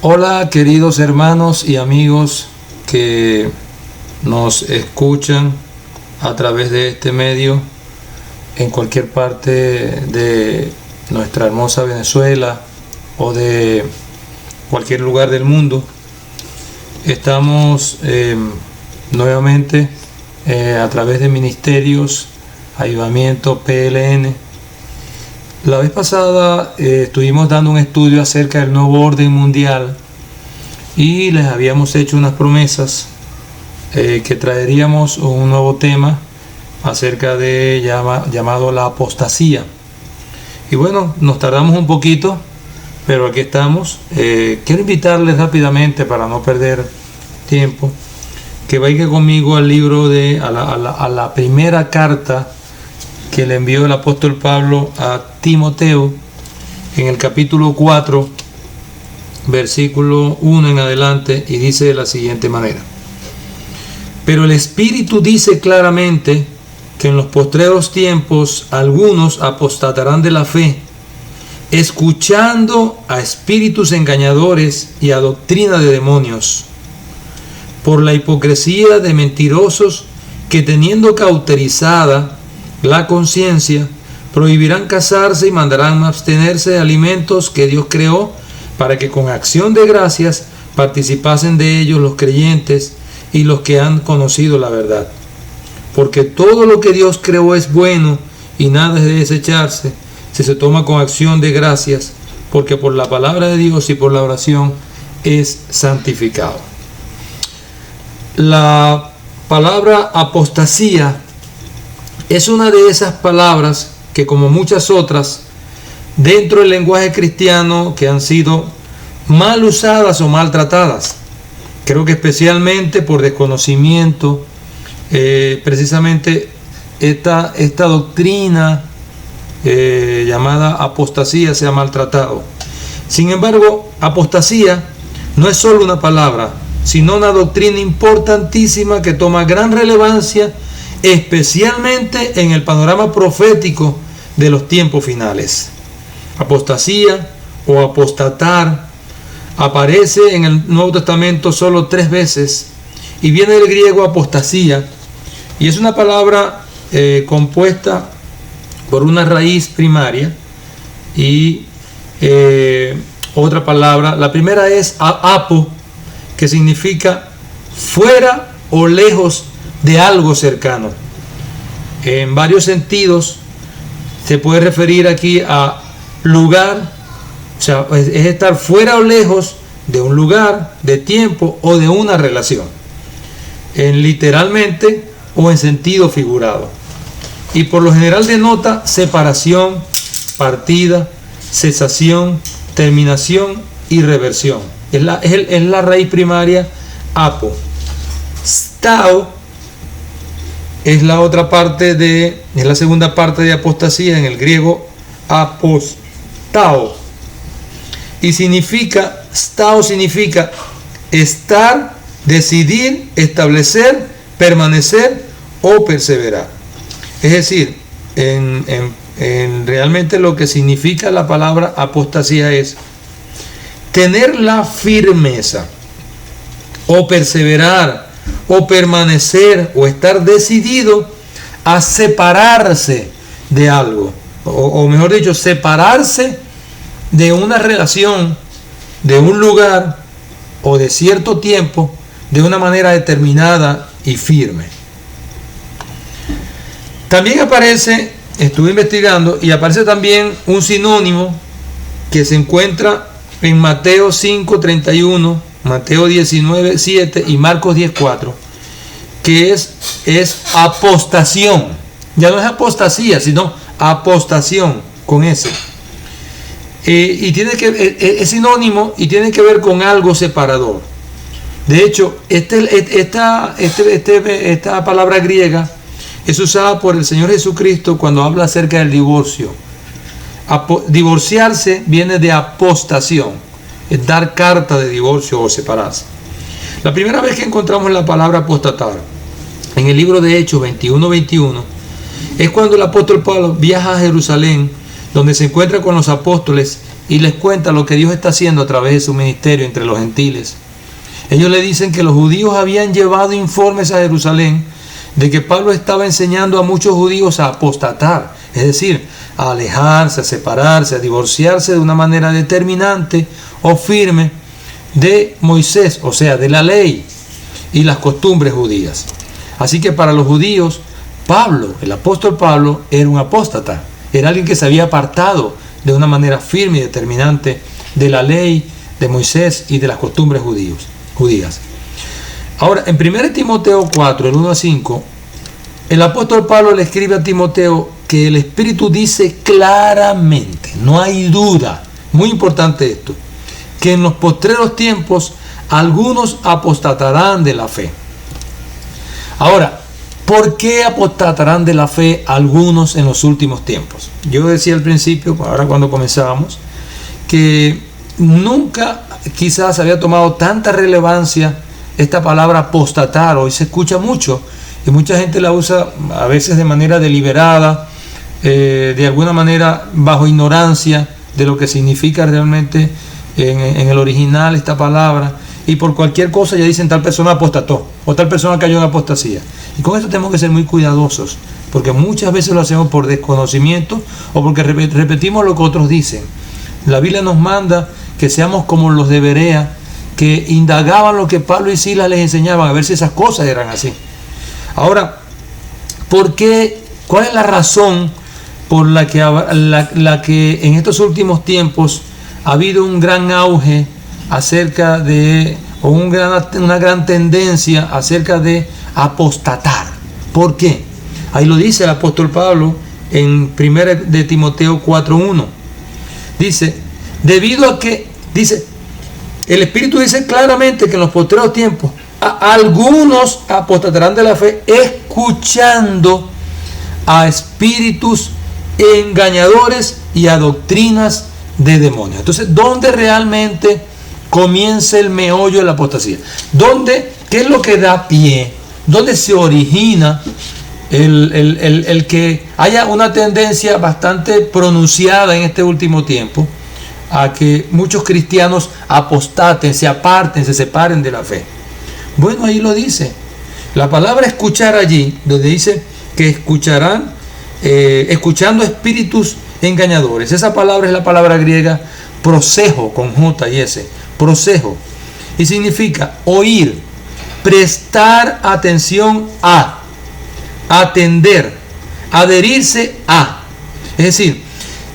Hola queridos hermanos y amigos que nos escuchan a través de este medio en cualquier parte de nuestra hermosa Venezuela o de cualquier lugar del mundo. Estamos nuevamente a través de Ministerios Avivamiento PLN. La vez pasada estuvimos dando un estudio acerca del nuevo orden mundial y les habíamos hecho unas promesas que traeríamos un nuevo tema acerca de llamado la apostasía. Y bueno, nos tardamos un poquito, pero aquí estamos. Quiero invitarles rápidamente, para no perder tiempo, que vayan conmigo al libro a la primera carta que le envió el apóstol Pablo a Timoteo, en el capítulo 4, versículo 1 en adelante, y dice de la siguiente manera: pero el Espíritu dice claramente que en los postreros tiempos algunos apostatarán de la fe, escuchando a espíritus engañadores y a doctrina de demonios, por la hipocresía de mentirosos que, teniendo cauterizada la conciencia, prohibirán casarse y mandarán abstenerse de alimentos que Dios creó, para que con acción de gracias participasen de ellos los creyentes y los que han conocido la verdad. Porque todo lo que Dios creó es bueno y nada es de desecharse si se toma con acción de gracias, porque por la palabra de Dios y por la oración es santificado. La palabra apostasía es una de esas palabras que, como muchas otras dentro del lenguaje cristiano, que han sido mal usadas o maltratadas. Creo que especialmente por desconocimiento, precisamente esta doctrina llamada apostasía se ha maltratado. Sin embargo, apostasía no es solo una palabra, sino una doctrina importantísima que toma gran relevancia, especialmente en el panorama profético de los tiempos finales. Apostasía o apostatar aparece en el Nuevo Testamento solo 3 veces y viene del griego apostasía, y es una palabra compuesta por una raíz primaria y otra palabra. La primera es apo, que significa fuera o lejos de algo cercano. En varios sentidos se puede referir aquí a lugar, o sea, es estar fuera o lejos de un lugar, de tiempo o de una relación, en literalmente o en sentido figurado. Y por lo general denota separación, partida, cesación, terminación y reversión. Es la raíz primaria apo. Stao es la otra parte es la segunda parte de apostasía, en el griego apostao. Y stao significa estar, decidir, establecer, permanecer o perseverar. Es decir, realmente lo que significa la palabra apostasía es tener la firmeza, o perseverar, o permanecer, o estar decidido a separarse de algo, o mejor dicho, separarse de una relación, de un lugar o de cierto tiempo, de una manera determinada y firme. También estuve investigando, y aparece también un sinónimo que se encuentra en Mateo 5:31, Mateo 19:7 y Marcos 10:4, que es apostación. Ya no es apostasía, sino apostación con S. Y es sinónimo y tiene que ver con algo separador. De hecho, esta palabra griega es usada por el Señor Jesucristo cuando habla acerca del divorcio. Divorciarse viene de apostación, es dar carta de divorcio o separarse. La primera vez que encontramos la palabra apostatar en el libro de Hechos 21:21 es cuando el apóstol Pablo viaja a Jerusalén, donde se encuentra con los apóstoles y les cuenta lo que Dios está haciendo a través de su ministerio entre los gentiles. Ellos le dicen que los judíos habían llevado informes a Jerusalén de que Pablo estaba enseñando a muchos judíos a apostatar, es decir, a alejarse, a separarse, a divorciarse de una manera determinante o firme de Moisés, o sea, de la ley y las costumbres judías. Así que para los judíos, Pablo, el apóstol Pablo, era un apóstata, era alguien que se había apartado de una manera firme y determinante de la ley de Moisés y de las costumbres judías. Ahora, en 1 Timoteo 4, el 1 a 5, el apóstol Pablo le escribe a Timoteo que el Espíritu dice claramente, no hay duda, muy importante esto, que en los postreros tiempos algunos apostatarán de la fe. Ahora, ¿por qué apostatarán de la fe algunos en los últimos tiempos? Yo decía al principio, ahora cuando comenzábamos, que nunca quizás había tomado tanta relevancia esta palabra apostatar. Hoy se escucha mucho y mucha gente la usa a veces de manera deliberada, de alguna manera bajo ignorancia de lo que significa realmente en el original esta palabra, y por cualquier cosa ya dicen tal persona apostató o tal persona cayó en apostasía. Y con esto tenemos que ser muy cuidadosos, porque muchas veces lo hacemos por desconocimiento o porque repetimos lo que otros dicen. La Biblia nos manda que seamos como los de Berea, que indagaban lo que Pablo y Silas les enseñaban, a ver si esas cosas eran así. Ahora, ¿por qué? ¿Cuál es la razón por la que en estos últimos tiempos ha habido un gran auge acerca de, o una gran tendencia acerca de apostatar? ¿Por qué? Ahí lo dice el apóstol Pablo en 1 de Timoteo 4:1. Dice, debido a que, dice, el Espíritu dice claramente que en los postreros tiempos algunos apostatarán de la fe, escuchando a espíritus engañadores y a doctrinas de demonios. Entonces, ¿dónde realmente comienza el meollo de la apostasía? ¿Qué es lo que da pie? ¿Dónde se origina el que haya una tendencia bastante pronunciada en este último tiempo a que muchos cristianos apostaten, se aparten, se separen de la fe? Bueno, ahí lo dice. La palabra escuchar allí, donde dice que escucharán, escuchando espíritus engañadores. Esa palabra es la palabra griega prosejo, con J y S, prosejo, y significa oír, prestar atención a, atender, adherirse a. Es decir,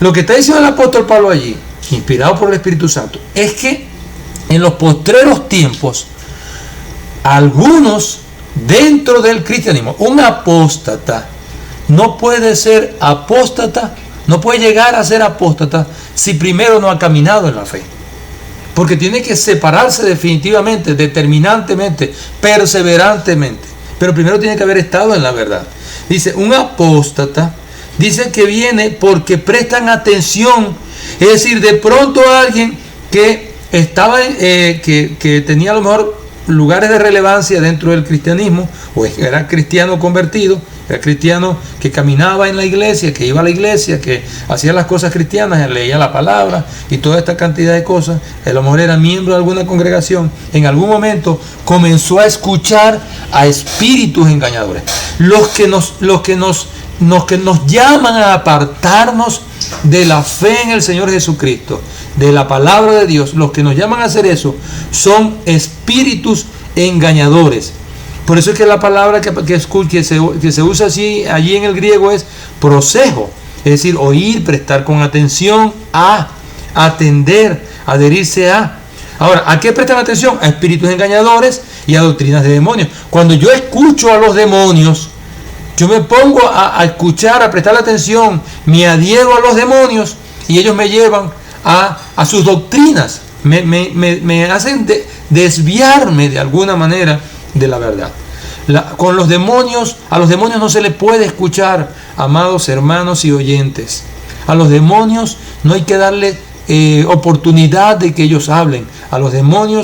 lo que está diciendo el apóstol Pablo allí, inspirado por el Espíritu Santo, es que en los postreros tiempos algunos dentro del cristianismo, un apóstata no puede ser apóstata, no puede llegar a ser apóstata si primero no ha caminado en la fe, porque tiene que separarse definitivamente, determinantemente, perseverantemente, pero primero tiene que haber estado en la verdad. Dice, un apóstata, dice que viene porque prestan atención, es decir, de pronto alguien que estaba, que tenía a lo mejor lugares de relevancia dentro del cristianismo, o era cristiano convertido, era cristiano que caminaba en la iglesia, que iba a la iglesia, que hacía las cosas cristianas, leía la palabra y toda esta cantidad de cosas. A lo mejor era miembro de alguna congregación. En algún momento comenzó a escuchar a espíritus engañadores, los que nos llaman a apartarnos de la fe en el Señor Jesucristo, de la palabra de Dios. Los que nos llaman a hacer eso son espíritus engañadores. Por eso es que la palabra que se usa así allí en el griego es prosejo, es decir, oír, prestar con atención, a, atender, adherirse a. Ahora, ¿a qué prestan atención? A espíritus engañadores y a doctrinas de demonios. Cuando yo escucho a los demonios, yo me pongo a escuchar, a prestar atención, me adhiero a los demonios y ellos me llevan a sus doctrinas, me hacen desviarme de alguna manera de la verdad. Con los demonios, a los demonios no se les puede escuchar, amados hermanos y oyentes. A los demonios no hay que darle oportunidad de que ellos hablen.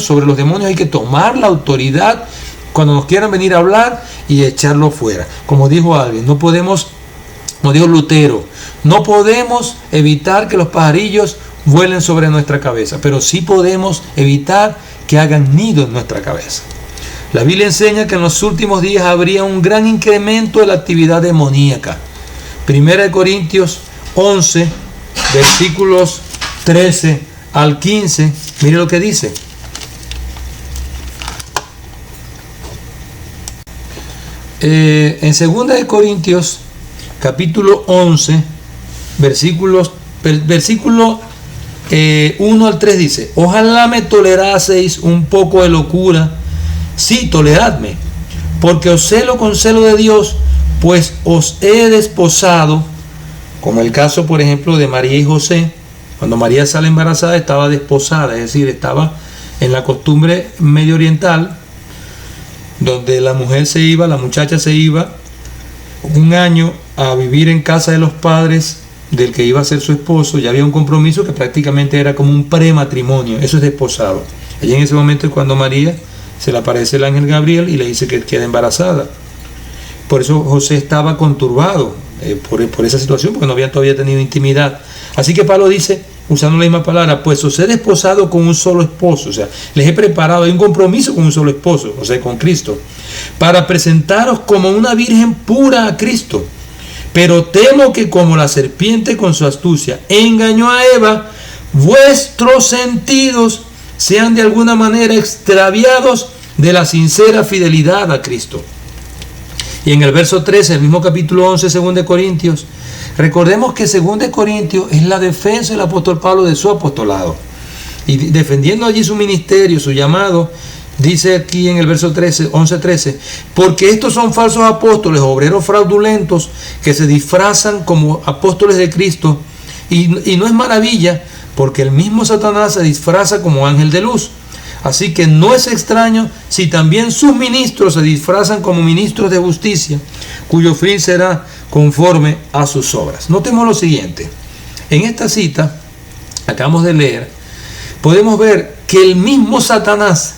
Sobre los demonios hay que tomar la autoridad cuando nos quieran venir a hablar y echarlo fuera. Como dijo alguien, como dijo Lutero, no podemos evitar que los pajarillos vuelen sobre nuestra cabeza, pero sí podemos evitar que hagan nido en nuestra cabeza. La Biblia enseña que en los últimos días habría un gran incremento de la actividad demoníaca. 1 Corintios 11, versículos 13 al 15, mire lo que dice. En 2 Corintios capítulo 11, versículo 1 al 3 dice: ojalá me toleraseis un poco de locura, sí, toleradme, porque os celo con celo de Dios, pues os he desposado, como el caso por ejemplo de María y José. Cuando María sale embarazada estaba desposada, es decir, estaba en la costumbre medio oriental, donde la muchacha se iba un año a vivir en casa de los padres del que iba a ser su esposo. Ya había un compromiso que prácticamente era como un prematrimonio, eso es desposado. Allí en ese momento es cuando María se le aparece el ángel Gabriel y le dice que queda embarazada. Por eso José estaba conturbado por esa situación, porque no habían todavía tenido intimidad. Así que Pablo dice, usando la misma palabra, pues os he desposado con un solo esposo, o sea, les he preparado, hay un compromiso con un solo esposo, o sea, con Cristo, para presentaros como una virgen pura a Cristo. Pero temo que como la serpiente con su astucia engañó a Eva, vuestros sentidos sean de alguna manera extraviados de la sincera fidelidad a Cristo. Y en el verso 13, el mismo capítulo 11, 2 Corintios, recordemos que 2 Corintios es la defensa del apóstol Pablo de su apostolado. Y defendiendo allí su ministerio, su llamado, dice aquí en el verso 13, 11, 13, porque estos son falsos apóstoles, obreros fraudulentos, que se disfrazan como apóstoles de Cristo. Y no es maravilla, porque el mismo Satanás se disfraza como ángel de luz. Así que no es extraño si también sus ministros se disfrazan como ministros de justicia, cuyo fin será conforme a sus obras. Notemos lo siguiente. En esta cita, acabamos de leer, podemos ver que el mismo Satanás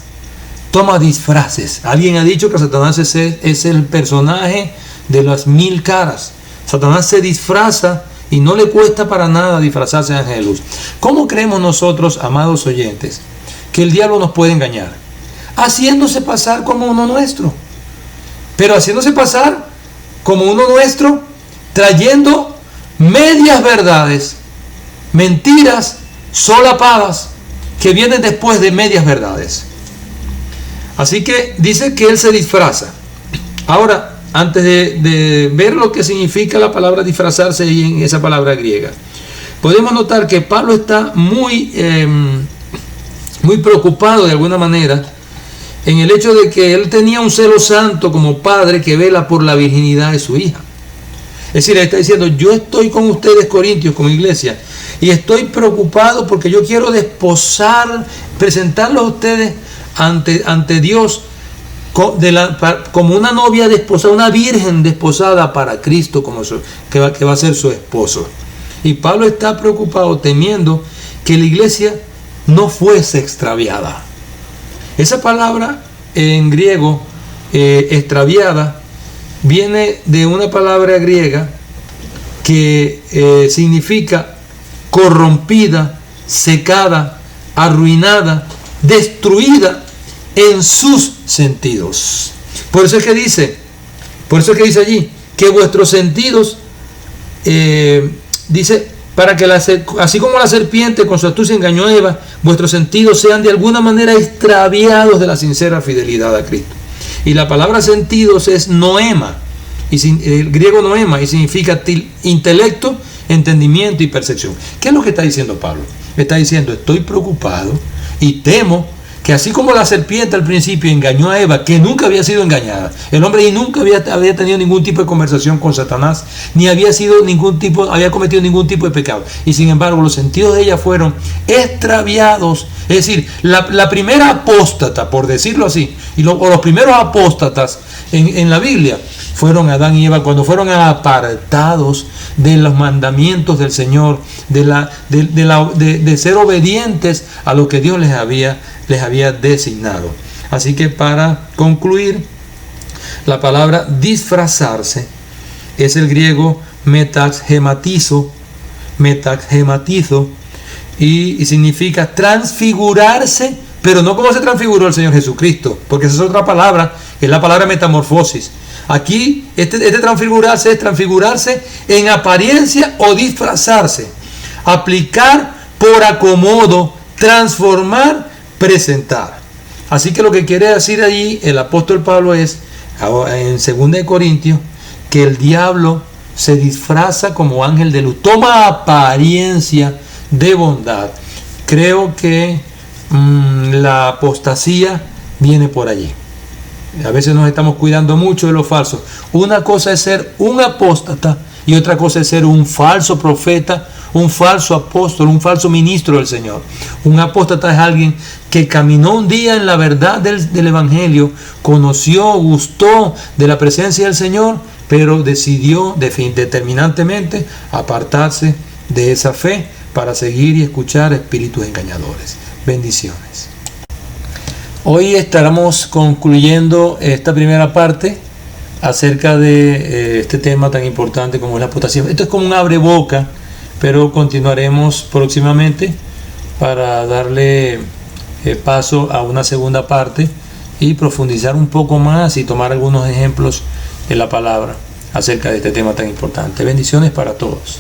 toma disfraces. Alguien ha dicho que Satanás es el personaje de las 1000 caras. Satanás se disfraza y no le cuesta para nada disfrazarse de ángel de luz. ¿Cómo creemos nosotros, amados oyentes, que el diablo nos puede engañar? Haciéndose pasar como uno nuestro. Pero haciéndose pasar como uno nuestro, trayendo medias verdades, mentiras solapadas que vienen después de medias verdades. Así que dice que él se disfraza. Ahora, antes de ver lo que significa la palabra disfrazarse y en esa palabra griega, podemos notar que Pablo está muy preocupado de alguna manera en el hecho de que él tenía un celo santo como padre que vela por la virginidad de su hija. Es decir, él está diciendo, yo estoy con ustedes, Corintios, como iglesia, y estoy preocupado porque yo quiero desposar, presentarlos a ustedes ante Dios como una novia desposada, una virgen desposada para Cristo, que va a ser su esposo. Y Pablo está preocupado, temiendo que la iglesia no fuese extraviada. Esa palabra en griego, extraviada, viene de una palabra griega que significa corrompida, secada, arruinada, destruida en sus sentidos. Por eso es que dice allí que vuestros sentidos, dice, para que así como la serpiente con su astucia engañó a Eva, vuestros sentidos sean de alguna manera extraviados de la sincera fidelidad a Cristo. Y la palabra sentidos es noema, el griego noema, y significa intelecto, entendimiento y percepción. ¿Qué es lo que está diciendo Pablo? Está diciendo, estoy preocupado y temo que así como la serpiente al principio engañó a Eva, que nunca había sido engañada, el hombre nunca había tenido ningún tipo de conversación con Satanás, ni había cometido ningún tipo de pecado, y sin embargo los sentidos de ella fueron extraviados. Es decir, la primera apóstata, por decirlo así, o los primeros apóstatas en la Biblia fueron Adán y Eva, cuando fueron apartados de los mandamientos del Señor, de ser obedientes a lo que Dios les había designado. Así que para concluir, la palabra disfrazarse es el griego metagematizo, y significa transfigurarse, pero no como se transfiguró el Señor Jesucristo, porque esa es otra palabra, que es la palabra metamorfosis. Aquí este transfigurarse es transfigurarse en apariencia o disfrazarse, aplicar por acomodo, transformar, presentar. Así que lo que quiere decir allí el apóstol Pablo es, en 2 Corintios, que el diablo se disfraza como ángel de luz, toma apariencia de bondad. Creo que la apostasía viene por allí. A veces nos estamos cuidando mucho de lo falso. Una cosa es ser un apóstata y otra cosa es ser un falso profeta, un falso apóstol, un falso ministro del Señor. Un apóstata es alguien que caminó un día en la verdad del Evangelio, conoció, gustó de la presencia del Señor, pero decidió determinantemente apartarse de esa fe para seguir y escuchar espíritus engañadores. Bendiciones. Hoy estaremos concluyendo esta primera parte acerca de este tema tan importante como es la apostasía. Esto es como un abreboca, pero continuaremos próximamente para darle paso a una segunda parte y profundizar un poco más y tomar algunos ejemplos de la palabra acerca de este tema tan importante. Bendiciones para todos.